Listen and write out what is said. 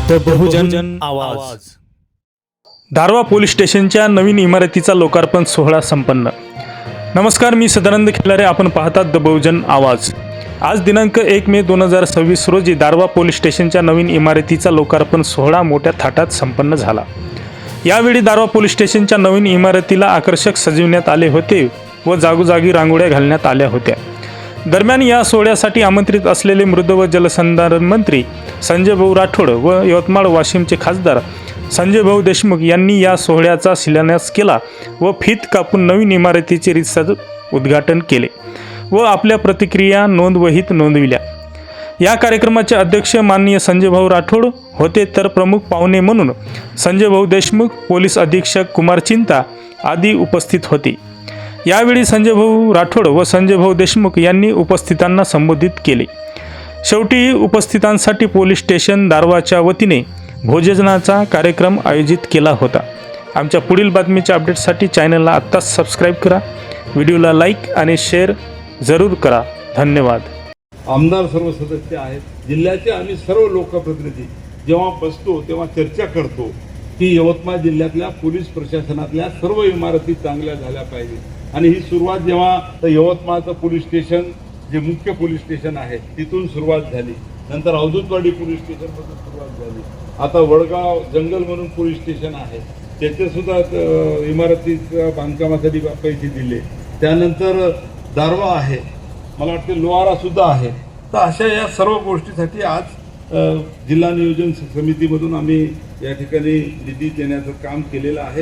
The बहुजन आवाज। Darwha police स्टेशनच्या नवीन इमारतीचा लोकार्पण सोहळा संपन्न। नमस्कार, मी सदानंद खिलारे, आपण पाहतात द बहुजन आवाज। आज दिनांक 1 मे 2026 रोजी दारवा पोलीस स्टेशनच्या नवीन इमारतीचा लोकार्पण सोहळा मोठ्या थाटात संपन्न झाला। यावेळी दारवा पोलीस स्टेशनच्या नवीन इमारतीला आकर्षक सजविण्यात आले होते व जागोजागी रांगोळ्या घालण्यात आल्या होत्या। दरम्यान या सोहळ्यासाठी आमंत्रित असलेले मृद व जलसंधारण मंत्री संजय भाऊ राठोड व यवतमाळ वाशिमचे खासदार संजय भाऊ देशमुख यांनी या सोहळ्याचा शिलान्यास केला व फीत कापून नवीन इमारतीचे रीतसर उद्घाटन केले व आपल्या प्रतिक्रिया नोंदवहीत नोंदविल्या। या कार्यक्रमाचे अध्यक्ष माननीय संजय भाऊ राठोड होते, तर प्रमुख पाहुणे म्हणून संजय भाऊ देशमुख, पोलीस अधीक्षक कुमार चिंता आदी उपस्थित होते। यावेळी संजय भाऊ राठोड व संजय भाऊ देशमुख यांनी उपस्थितांना संबोधित केले। शेवटी उपस्थितांसाठी पोलीस स्टेशन दारवाच्या वतीने भोजनाचा कार्यक्रम आयोजित केला होता। आमच्या पुढील बातमीच्या अपडेटसाठी चॅनलला आत्ताच सबस्क्राईब करा, व्हिडिओला लाईक आणि शेअर जरूर करा। धन्यवाद। आमदार सर्व सदस्य आहेत, जिल्ह्याचे आम्ही सर्व लोकप्रतिनिधी जेव्हा बसतो तेव्हा चर्चा करतो की यवतमाळ जिल्ह्यातल्या पोलीस प्रशासनातल्या सर्व इमारती चांगल्या झाल्या पाहिजे। आणि ही सुरुवात जेव्हा यवतमाळचं पोलीस स्टेशन जे मुख्य पोलीस स्टेशन आहे तिथून सुरुवात झाली, नंतर अवधूतवाडी पोलीस स्टेशनमधून सुरुवात झाली, आता वडगाव जंगल म्हणून पोलीस स्टेशन आहे त्याचे सुद्धा इमारतीच्या बांधकामासाठी पैसे दिले, त्यानंतर दारवा आहे, मला वाटते लोहारा सुद्धा आहे। तर अशा या सर्व गोष्टीसाठी आज जिल्हा नियोजन समितीमधून आम्ही या ठिकाणी निधी देण्याचं काम केलेलं आहे।